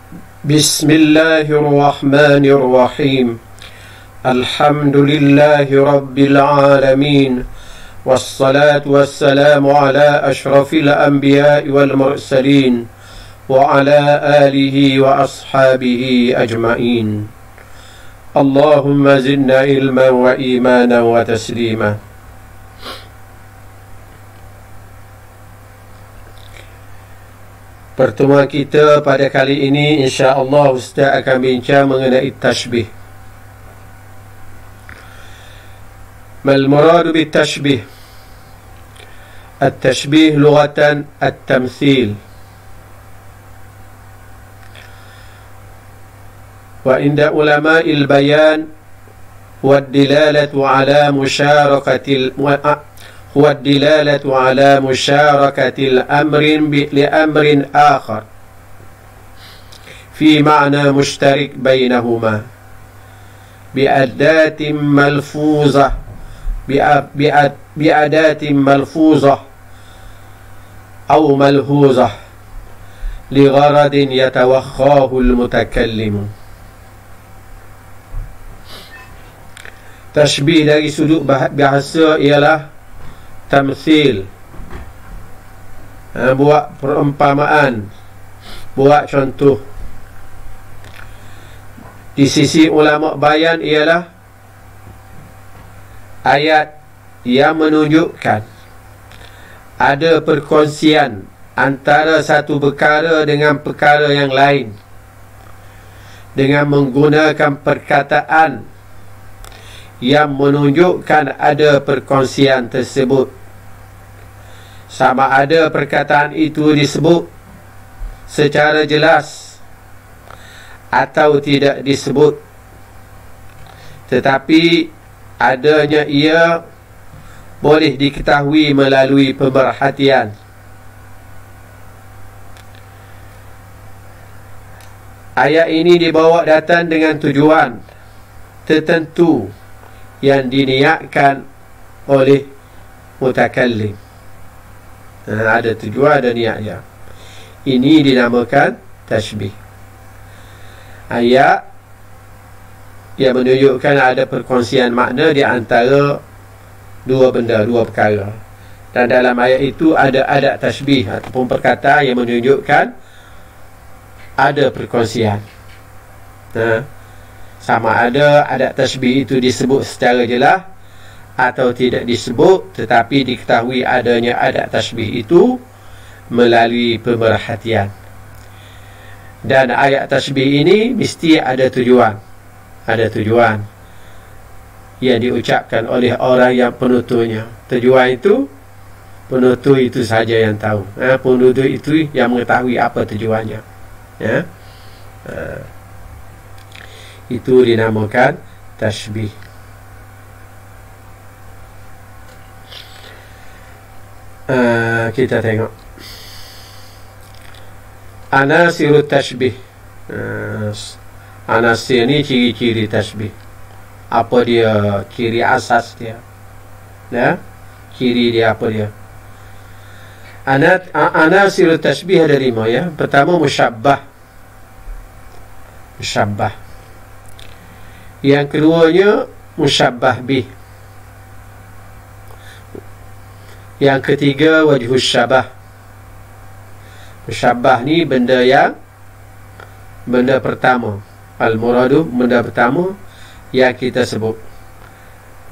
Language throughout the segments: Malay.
بسم الله الرحمن الرحيم الحمد لله رب العالمين والصلاة والسلام على أشرف الأنبياء والمرسلين وعلى آله وأصحابه أجمعين اللهم زدنا علما وإيمانا وتسليما. Pertemuan kita pada kali ini insya-Allah Ustaz akan bincang mengenai tashbih. Mal murad bit tashbih? At-tashbih lughatan at-tamthil. Wa inda ulama'il bayan wa ad-dilalatu ala musharakatil هو الدلالة على مشاركة الأمر لأمر آخر في معنى مشترك بينهما بأداة ملفوظة أو ملحوظة لغرض يتوخاه المتكلم. Tashbih dari sudut bahasa ialah tamthil, buat perumpamaan, buat contoh. Di sisi ulama bayan ialah ayat yang menunjukkan ada perkongsian antara satu perkara dengan perkara yang lain dengan menggunakan perkataan yang menunjukkan ada perkongsian tersebut. Sama ada perkataan itu disebut secara jelas atau tidak disebut, tetapi adanya ia boleh diketahui melalui pemerhatian. Ayat ini dibawa datang dengan tujuan tertentu yang diniatkan oleh mutakallim. Ada tujuan, ada niatnya. Ini dinamakan tashbih. Ayat yang menunjukkan ada perkongsian makna di antara dua benda, dua perkara. Dan dalam ayat itu ada adat tashbih ataupun perkataan yang menunjukkan ada perkongsian. Sama ada adat tashbih itu disebut secara jelas atau tidak disebut, tetapi diketahui adanya adat tashbih itu melalui pemerhatian. Dan ayat tashbih ini mesti ada tujuan. Ada tujuan yang diucapkan oleh orang yang penuturnya. Tujuan itu penutur itu saja yang tahu. Penutur itu yang mengetahui apa tujuannya. Itu dinamakan tashbih. Kita tengok anasirut tashbih. Anasir ni ciri-ciri tashbih. Apa dia ciri asas dia? Ciri dia apa dia? Anasirut tashbih ada 5 ya. Pertama musyabbah. Musyabbah. Yang keduanya musyabbah bih. Yang ketiga wajhus syabah. Musyabbah ni benda pertama. Al-muradu benda pertama yang kita sebut.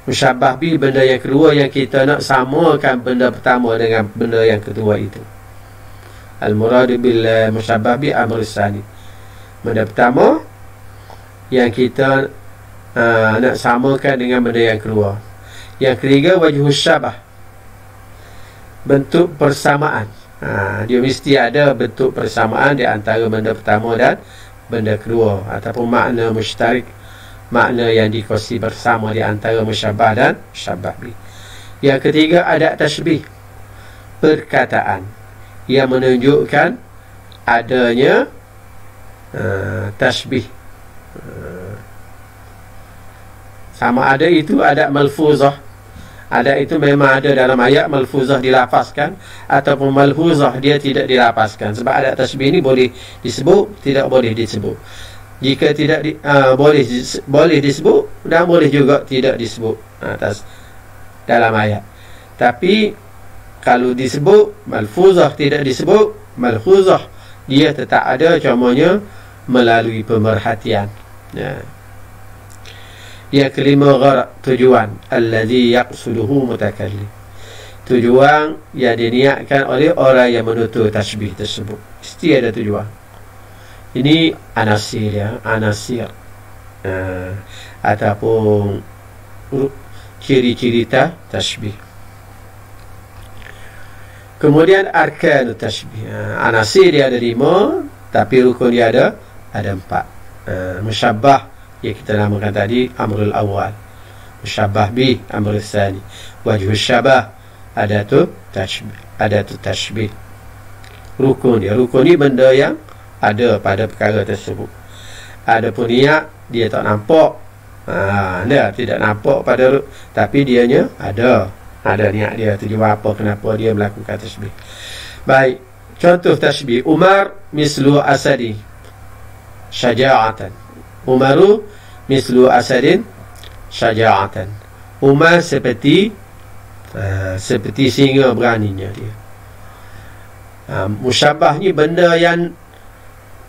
Musyabbah bi benda yang kedua yang kita nak samakan benda pertama dengan benda yang kedua itu. Al-muradu bil musyabbah bi amr sani. Benda pertama yang kita nak samakan dengan benda yang kedua. Yang ketiga wajhus syabah, bentuk persamaan. Dia mesti ada bentuk persamaan di antara benda pertama dan benda kedua, ataupun makna mushtarik, makna yang dikongsi bersama di antara musyabbah dan musyabbah bi. Yang ketiga adat tashbih, perkataan yang menunjukkan adanya tashbih. Sama ada itu adat malfuzah Adat itu memang ada dalam ayat, malfuzah dilafazkan ataupun malhuzah dia tidak dilafazkan. Sebab adat tasbih ini boleh disebut, tidak boleh disebut. Jika tidak boleh disebut dan boleh juga tidak disebut atas dalam ayat. Tapi kalau disebut malfuzah, tidak disebut malhuzah, dia tetap ada, cumanya melalui pemerhatian. Yang kelima, gharad, tujuan, allazi yaqsuduhu mutakallim, tujuan yang diniatkan oleh orang yang menutur tasbih tersebut. Mesti ada tujuan. Ini anasir, ya, anasir ataupun ciri-ciri tasbih. Kemudian arkan tasbih, anasir dia ada 5, tapi rukun dia ada 4. Musyabbah yang kita namakan tadi amrul awal, musyabbah bi amrul tsani, wajhus syabah adatu tasbih. Rukun dia, rukun ni benda yang ada pada perkara tersebut. Adapun niat dia tak nampak, dia tidak nampak pada, tapi dianya ada niat dia, tujuan apa, kenapa dia melakukan tasbih. Baik, contoh tasbih. Umar mislu asadi syaja'atan. Umaru mislu asadin syaja'atan. Umar seperti singa beraninya dia. Musyabbah ni benda yang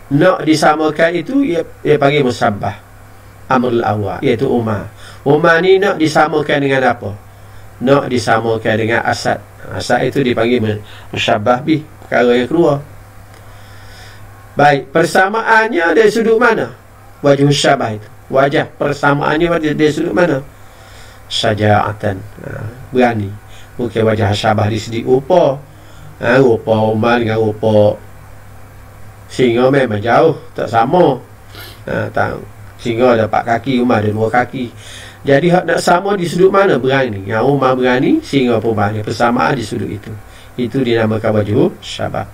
nak disamakan itu, dia panggil musyabbah amrul awal, iaitu Umar. Umar ni nak disamakan dengan apa? Nak disamakan dengan asad. Asad itu dipanggil musyabbah bih, perkara yang keluar. Baik, persamaannya dari sudut mana? Wajah syabah itu, wajah persamaannya dari sudut mana? Syaja'atan, berani. Bukan wajah syabah di segi rupa. Rupa Umar dengan rupa singa memang jauh, tak sama. Singa ada 4 kaki, Umar ada 2 kaki. Jadi nak sama di sudut mana? Berani. Yang Umar berani, singa pun berani. Persamaan di sudut itu. Itu dinamakan wajah syabah.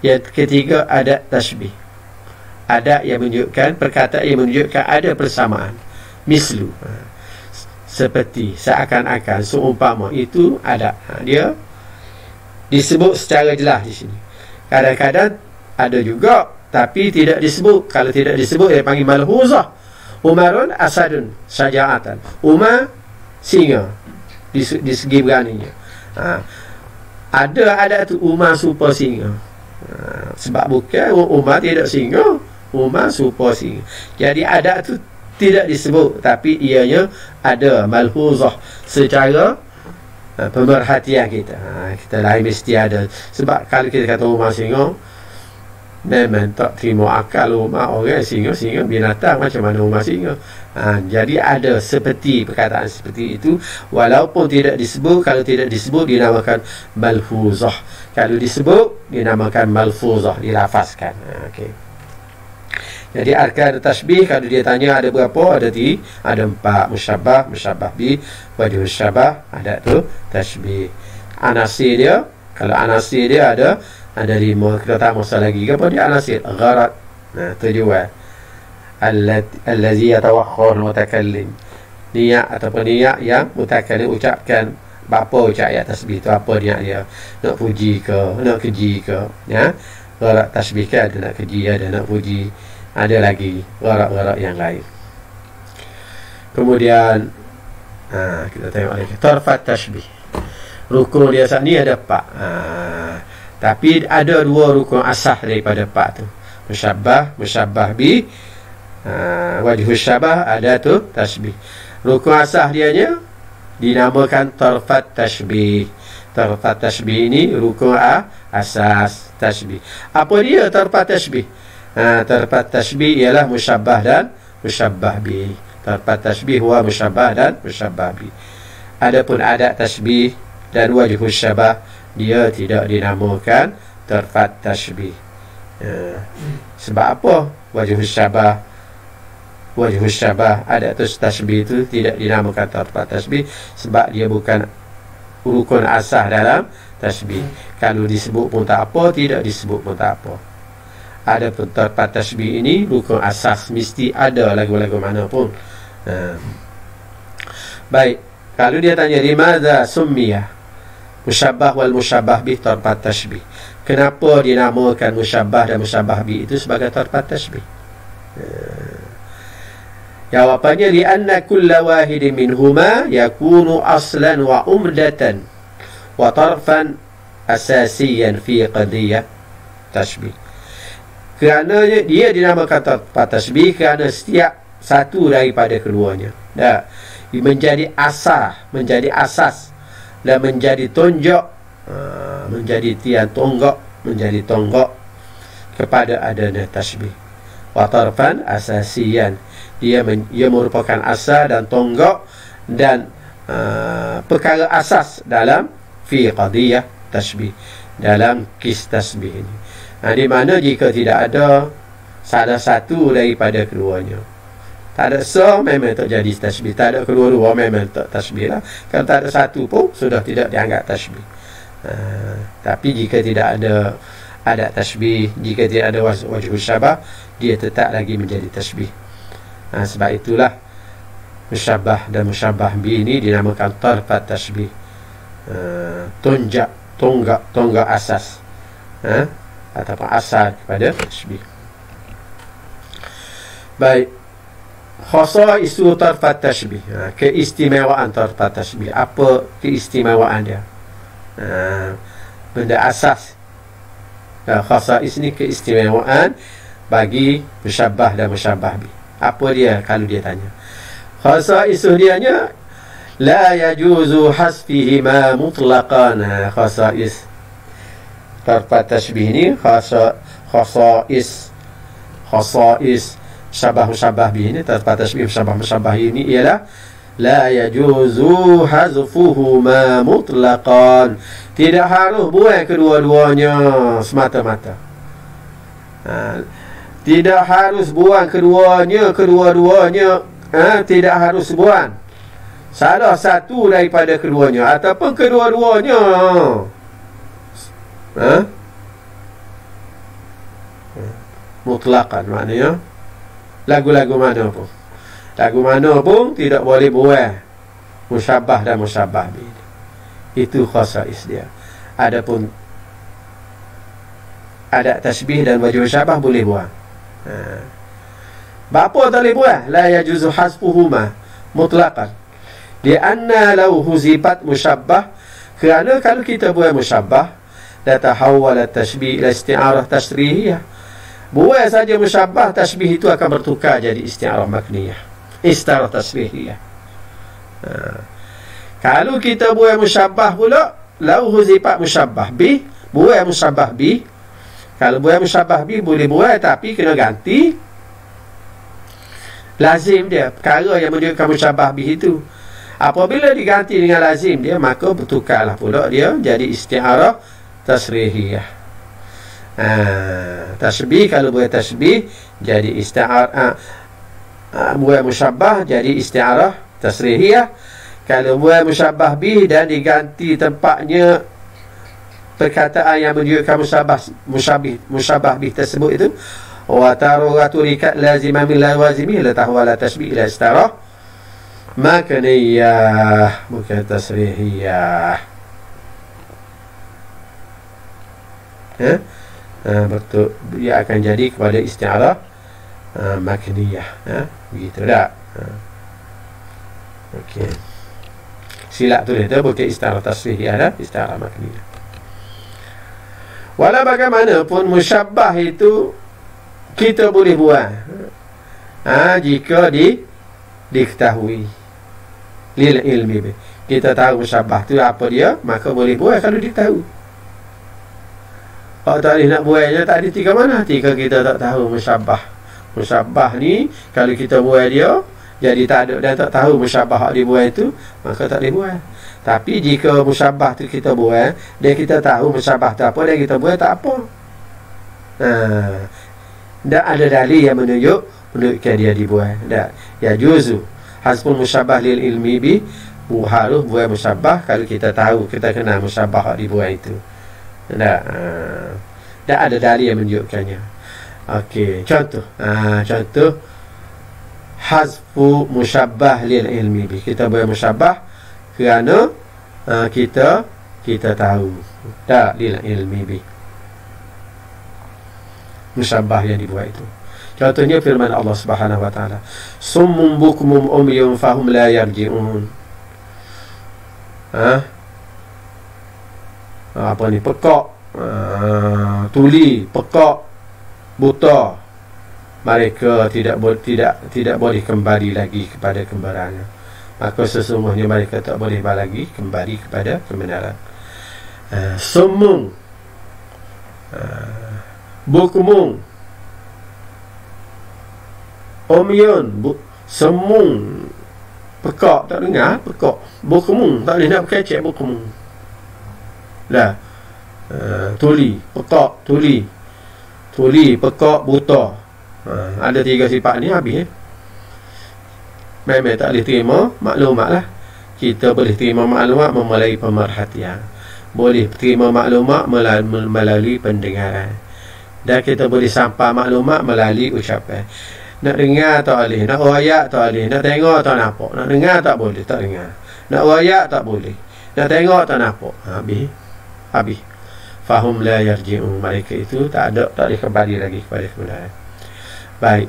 Yang ketiga, adat tasbih. Adat yang menunjukkan, perkataan yang menunjukkan ada persamaan. Mislu, seperti, seakan-akan, seumpama, itu adat. Dia disebut secara jelas di sini. Kadang-kadang ada juga, tapi tidak disebut. Kalau tidak disebut, dia panggil malhuzah. Umarun asadun syaja'atan. Umar singa di segi beraninya. Ada adat tu Umar super singa. Sebab bukan Umar tidak singa, Umar super singa. Jadi adat tu tidak disebut, tapi ianya ada malhuzah secara pemerhatian kita. Kita lain mesti ada. Sebab kalau kita kata Umar singa, memang tak terima akal Umar orang singa binatang, macam mana Umar singa. Jadi ada seperti perkataan seperti itu, walaupun tidak disebut. Kalau tidak disebut dinamakan malhuzah, kalau disebut dinamakan malfuzah, dilafazkan. Okey. Jadi arkan tasbih, kalau dia tanya ada berapa, ada 4. Musyabbah, musyabbah bi, wajhus syabah, ada tu tasbih. Anasir dia, kalau anasir dia ada 5. Kita tak masalah lagi apa dia anasir. Gharad, tujuan, allazi yatawakhkhar mutakallim, niat ataupun niat yang mutakallim ucapkan. Apa ucap ayat tasbih tu, apa niat dia? Nak puji ke, nak keji ke, ya? Gharad tasbih kan ada nak keji, ada nak puji, ada lagi gharad-gharad yang lain. Kemudian kita tengok lagi tarfat tasbih. Rukun dia saat ni ada 4. Tapi ada 2 rukun asas daripada 4 tu. Musyabbah, musyabbah bi, wajhus syabah, ada tu tasbih. Rukun asas dianya dinamakan tarfat tasbih. Tarfat tasbih ini rukun asas tasbih. Apa dia tarfat tasbih? Tarfat tasbih ialah musyabbah dan musyabbah bi. Tarfat tasbih huwa musyabbah dan musyabbah bi. Adapun adat tasbih dan wajhus syabah, dia tidak dinamakan tarfat tasbih. Sebab apa? Wajhus syabah adat tasbih itu tidak dinamakan tarfat tasbih, sebab dia bukan rukun asas dalam tasbih. Kalau disebut pun tak apa, tidak disebut pun tak apa. Adapun tarfat tasbih ini rukun asas, mesti ada lagu-lagu mana pun. Baik, Kalau dia tanya limadza summiya musyabbah wal musyabbah bih tarfat tashbih, kenapa dinamakan musyabbah dan musyabbah bih itu sebagai tarfat tashbih? Jawapannya lianna kulla wahidin minhuma yakunu aslan wa umdatan wa tarfan asasiyan fi qadiyah tashbih. Kerana dia dinamakan tarfat tashbih kerana setiap satu daripada keduanya menjadi asas dan menjadi tonjok, menjadi tiang tonggak, menjadi tonggak kepada adanya tashbih. Wa tarfan asasiyan, dia merupakan asas dan tonggak dan perkara asas dalam fi qadiyah tashbih, dalam kis tashbih ini. Di mana jika tidak ada salah satu daripada keduanya, tak ada memang tak jadi tashbih, tak ada kedua-dua memang tak tashbih lah. Kalau tak ada satu pun sudah tidak dianggap tashbih. Tapi jika tidak ada tashbih, jika tidak ada wajhul syabah, dia tetap lagi menjadi tashbih. Sebab itulah musyabbah dan musyabbah bi ini dinamakan tarfat tashbih, tonggak asas, ataupun asal kepada tashbih. Baik, khasaisu tarfat tashbih, keistimewaan tarfat tashbih. Apa keistimewaan dia? Benda asas. Khasais ni keistimewaan bagi musyabbah dan musyabbah bih. Apa dia kalau dia tanya? Khasaisu dianya la yajuzu hasfihima mutlaqan. Khasais tarfat tashbih ni khasais syabah-syabah bih ini, tarfat tashbih syabah-syabah ini ialah la yajuzu hazfuhuma mutlaqan, tidak harus buang kedua-duanya semata-mata. Tidak harus buang kedua-duanya, tidak harus buang salah satu daripada keduanya ataupun kedua-duanya. Mutlaqan maknanya lagu-lagu mana pun tidak boleh buang musyabbah dan musyabbah bih. Itu khasais dia. Adapun ada tasbih dan wajh syabah boleh buang. Bapa tak boleh buang? La yajuzu hasfuhuma mutlaqan lianna law huzifat musyabbah, kerana kalau kita buang musyabbah la tahawwala tashbih ila isti'arah tasrihiyah. Buat saja musyabbah, tasbih itu akan bertukar jadi isti'arah makniyah, isti'arah tasbihiyah. Kalau kita buat musyabbah pula, lau huzifat musyabbah bih, buat musyabbah bih. Kalau buat musyabbah bih boleh buat, tapi kena ganti lazim dia, perkara yang menunjukkan musyabbah bih itu. Apabila diganti dengan lazim dia, maka bertukarlah pula dia jadi isti'arah tasrihiyah. Tasbih, kalau buat tasbih jadi isti'arah, buat musyabbah jadi isti'arah tasrihiyah. Kalau buat musyabbah bih dan diganti tempatnya perkataan yang menunjukkan musyabbah bih tersebut itu, wa taruratu rikat lazimah min lawazimih la tahwala tasbih ila isti'arah makaniyah bukan tasrihiyah. Betul, dia akan jadi kepada isti'arah makaniyah. Begitu tak? Okey. Silap tu dia bukan isti'arah tasrihiyah dah, isti'arah makaniyah. Walau bagaimanapun musyabbah itu kita boleh buang jika diketahui lil ilmi. Kita tahu musyabbah tu apa dia, maka boleh buang kalau ditahu. Kalau tak boleh nak buatnya, tak ada tiga mana. Tiga kita tak tahu musyabbah. Musyabbah ni kalau kita buat dia jadi tak ada dan tak tahu musyabbah yang dibuat itu, maka tak boleh buat. Tapi jika musyabbah tu kita buat dan kita tahu musyabbah tu apa dan kita buat, tak apa. Tak ada dalil yang menunjukkan dia dibuat. Tak. Ya juzu hasbul musyabbah lil ilmi bi, harus buat musyabbah kalau kita tahu, kita kenal musyabbah yang dibuat itu. Tak ada dalil yang menunjukkannya. Okey, contoh hazfu musyabbah lil ilmi bi, kita buat musyabbah kerana kita tahu tak lil ilmi bi. Musyabbah yang dibuat itu. Contohnya firman Allah Subhanahu wa taala, summun bukmun umyun fahum la yarji'un. Apa ni, pekak, tuli, pekak, buta, mereka tidak boleh kembali lagi kepada kembarannya. Maka sesungguhnya mereka tak boleh lagi kembali kepada kebenaran. Summun, bukmun, umyun, semung, pekak, tak dengar, pekak, bukmun, tak boleh nak kecek bukmun dah. Tuli, pekak, tuli, pekak, buta. Ada 3 sifat ni habis. Memang tak boleh terima maklumat lah. Kita boleh terima maklumat melalui pemerhatian, boleh terima maklumat melalui pendengaran, dan kita boleh sampai maklumat melalui ucapan. Nak dengar tak boleh, nak rayak tak boleh, nak tengok tak nampak. Nak dengar tak boleh, tak dengar. Nak rayak tak boleh, nak tengok tak nampak. Habis. Fahum la yarji'un, mereka itu tak boleh kembali lagi kepada kebenaran. Baik.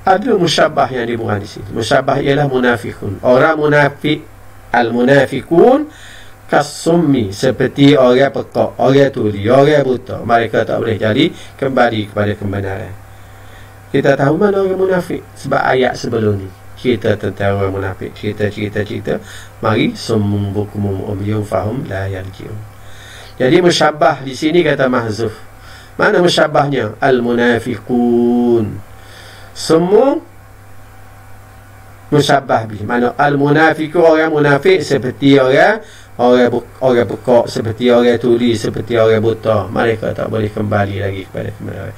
Ada musyabbah yang dibuat di sini. Musyabbah ialah munafikun. Orang munafik, al-munafikun kasummi, seperti orang pekak, orang tuli, orang buta. Mereka tak boleh jadi kembali kepada kebenaran. Kita tahu mana orang munafik sebab ayat sebelum ni. Kita tentang orang munafik, cerita. Mari summun bukmun umyun fahum la yarji'un. Jadi musyabbah di sini kata mahzuf. Mana musyabbahnya? Al-munafiqun. Semua musyabbah bi. Mana al-munafiqun, orang munafik seperti orang pekak, seperti orang tuli, seperti orang buta. Mereka tak boleh kembali lagi kepada kebenaran.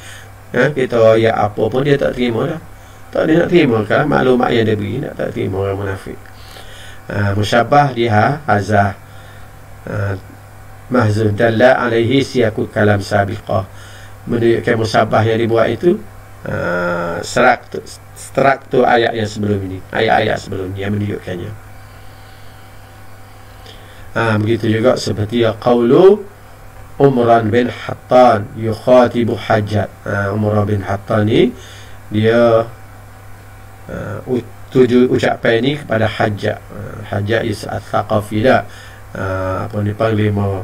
Kita royak apa pun dia tak terima dah. Tak dia nak terima kan maklumat yang dia beri, tak terima orang munafik. Musyabbah dia hazah mahzuf dalla alaihi siyaqul kalam sabiqah, menunjukkan musyabbah yang dibuat itu struktur ayat yang sebelum ini, ayat-ayat sebelum ini yang menunjukkannya. Begitu juga seperti qaulu Umran bin Hattan yukhatibu Hajjaj. Umran bin Hattan ni dia tuju ucapan ini kepada Hajjaj. Hajjaj al-Thaqafi dah, apa ni, panglima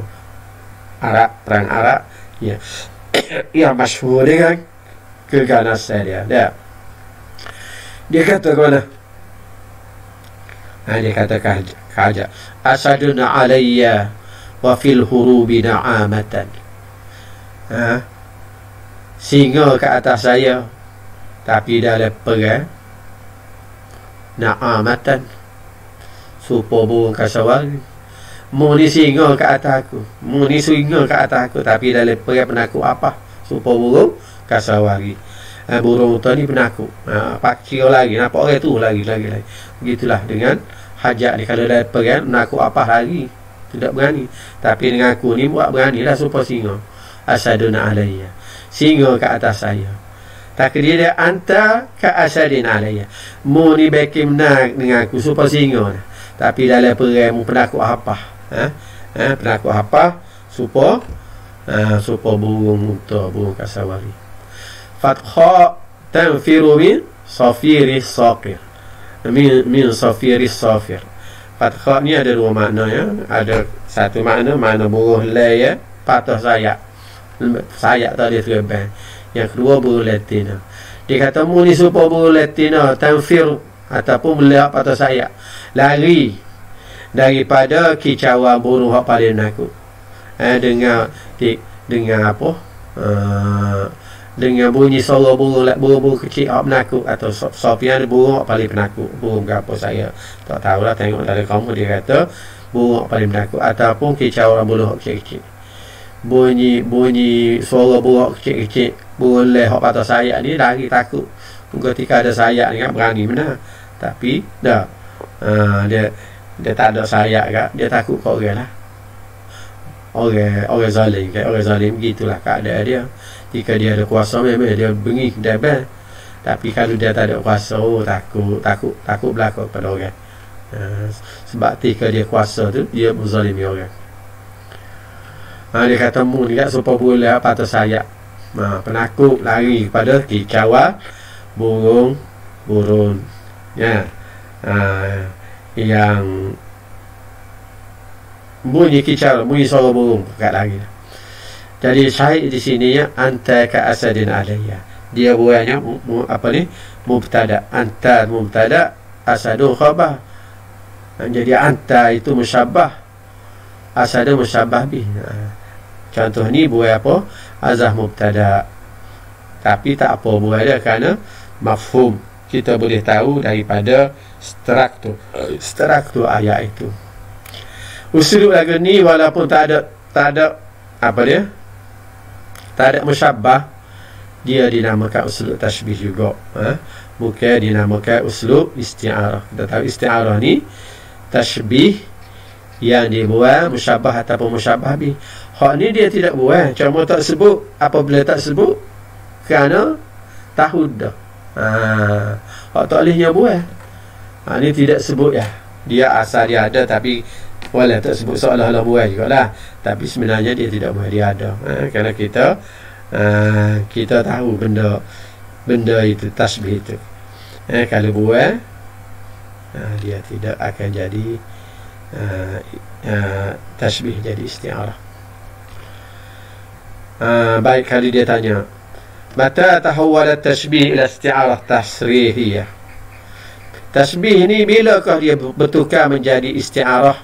Arab, perang Arab ya, yang masyhur dengan keganasan dia. Dia kata ke mana? Dia kata ke Hajjaj, asaduna alayya wa fil hurubi na'amatan. Singa ke atas saya, tapi dalam perang na'amatan, supaya burung kasawari. Mu ni singa ke atas aku, mu ni singa ke atas aku, tapi dalam perang penakut apa? Supaya burung kasawari. Burung tu ni penakut, pak kira lagi, nampak orang tu lagi. Begitulah dengan Hajjaj ni. Kalau dalam perang penakut apa lagi, tidak berani. Tapi dengan aku ni buat berani lah, supaya singa. Asaduna alayya, singa ke atas saya. Takdir dia anta ka asadin alayya, mu ni bekim nak dengan aku supaya singa. Tapi dalam perang mu penakut apa? Penakut apa? Supaya burung unta, burung kasawari. Fatkha tanfiru min safiris saqir, min safiris safir. Fatkha ni ada 2 makna ya. Ada satu makna burung helai ya, patah sayap tak dia terbang. Yang kedua burung latina. Dia kata mu ni supaya burung latina tanfir ataupun melihat patah sayap, lari daripada kicauan burung hak paling menakut. Dengan apa? Dengan bunyi suara burung kecil hak menakut, atau sofian burung hak paling penakut. Burung apa saya tak tahulah, tengok dalam kamu dia kata burung hak paling menakut, ataupun kicauan burung hak kecil-kecil. Bunyi suara burung kecil-kecil, burung leh hak patah sayap ni lari takut. Ketika ada sayap ni kan berani benar, tapi dah dia tak ada sayap kan, dia takut kau orang lah, orang zalim kan. Orang zalim gitulah keadaan dia. Jika dia ada kuasa memang dia bengih, dia Tapi kalau dia tak ada kuasa, takut berlaku pada orang. Sebab ketika dia kuasa tu, dia menzalimi orang. Dia kata mu ni kat supaya boleh patah sayap. Penakut lari kepada kicauan burung ya. Yang bunyi kicau, bunyi suara burung kat lari. Jadi syahid di sini ya, anta ka asadin alayya. Dia buatnya apa ni, mubtada. Anta mubtada, asadun khabar. Jadi anta itu musyabbah, asadun musyabbah bih. Contoh ni buat apa? Azah mubtada. Tapi tak apa buat dia, kerana mafhum. Kita boleh tahu daripada struktur ayat itu. Usulul lagu ni walaupun tak ada apa dia? Tak ada musyabbah, dia dinamakan usulul tashbih juga. Bukan dinamakan usulul isti'arah. Kita tahu isti'arah ni tashbih yang dibuat musyabbah ataupun musyabbah bih. Hak ni dia tidak buat, cuma tak sebut. Apabila tak sebut, kerana tahu dah. Hak tak bolehnya buat. Ni tidak sebut ya. Dia asal dia ada, tapi wala tak sebut seolah-olah buat jugalah. Tapi sebenarnya dia tidak buat, dia ada. Kerana kita tahu benda itu, tasbih itu. Kalau buat, dia tidak akan jadi tasbih, jadi isti'arah. Baik, kali dia tanya, mata tahawwala tashbih ila isti'arah tasrihiyah. Tasbih ni bilakah dia bertukar menjadi isti'arah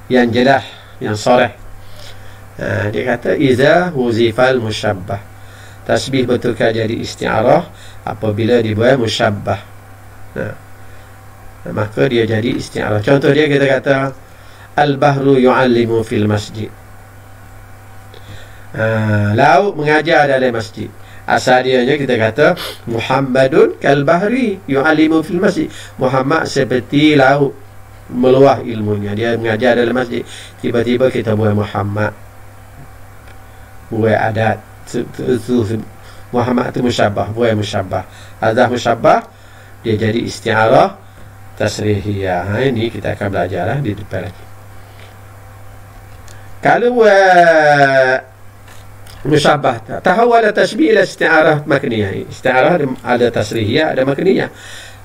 yang jelas, yang sarih? Dia kata iza huzifal musyabbah. Tasbih bertukar jadi isti'arah apabila dibuat musyabbah. Maka dia jadi isti'arah. Contoh dia, kita kata al-bahru yu'allimu fil masjid. Laut mengajar dalam masjid. Asal dia kita kata Muhammadun kal bahri yu'allimu fil masjid. Muhammad seperti laut, meluah ilmunya, dia mengajar dalam masjid. Tiba-tiba kita buat Muhammad, buat adat. Muhammad itu musyabbah, buat musyabbah. Azah musyabbah, dia jadi isti'arah tasrihiyah. Ini kita akan belajar di depan lagi. Kalau buat musyabbah, tahawwala tashbih ila isti'arah makniyah. Isti'arah ada tasrihiyah, ada makniyah.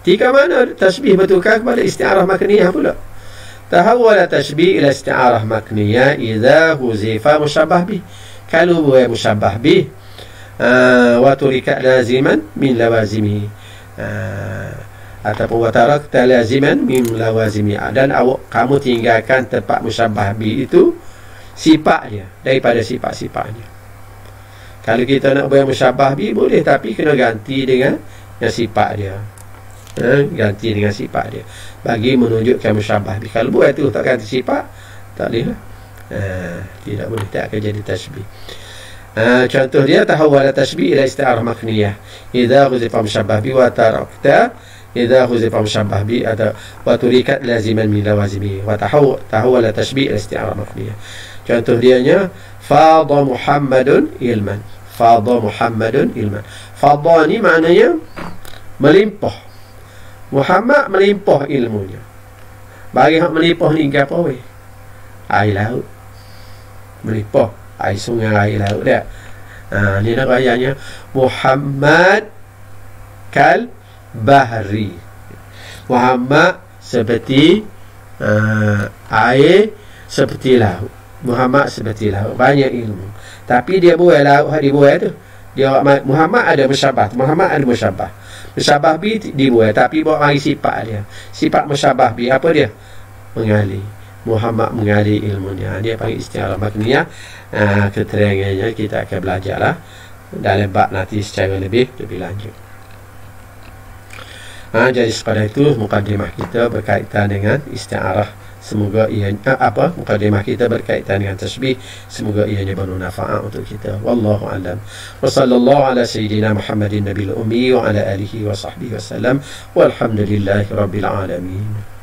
Jika mana tasbih bertukar kepada isti'arah makniyah pula. Tahawwala tashbih ila isti'arah makniyah idza huzifa musyabbah bih. Kalau buat musyabbah bih, wa turika laziman min lawazimihi, ataupun wa tarakta laziman min lawazimihi, dan kamu tinggalkan tempat musyabbah bih itu sifat dia, daripada sifat-sifatnya. Kalau kita nak buat musyabbah bih boleh, tapi kena ganti dengan yang sifat dia. Ganti dengan sifat dia bagi menunjukkan musyabbah bih. Kalau buat tu tak ganti sifat, tak boleh lah. Tidak boleh, tak akan jadi tasbih. Contoh dia tahawwala tashbih ila isti'arah makniyah idza huzifa musyabbah bih wa tarakta idza huzifa musyabbah bih wa turikat laziman min lawazimihi wa tahawwala tashbih ila isti'arah makniyah. Contoh dia nya fadha Muhammadun ilman. Fadha Muhammadun ilman. Fadha ni maknanya melimpah. Muhammad melimpah ilmunya. Bagi hak melimpah ni apa weh? Air laut. Melimpah air sungai, air laut dia. Ni nak ayatnya Muhammad kal bahri. Muhammad seperti air, seperti laut. Muhammad seperti laut, banyak ilmu. Tapi dia buat laut, dia buat tu. Dia Muhammad ada musyabbah, Muhammad ada musyabbah. Musyabbah bi dibuat, tapi bawa mari sifat dia. Sifat musyabbah bi apa dia? Mengalir. Muhammad mengalir ilmunya. Dia panggil isti'arah makniyah. Keterangannya kita akan belajarlah dalam bab nanti secara lebih lanjut. Jadi sepada itu mukadimah kita berkaitan dengan isti'arah. Semoga ia mukadimah kita berkaitan dengan tasbih. Semoga ianya bermanfaat untuk kita. Wallahu a'lam. Wa sallallahu ala sayyidina Muhammadin nabiyil ummi wa ala alihi wa sahbihi wasallam. Walhamdulillahi rabbil alamin.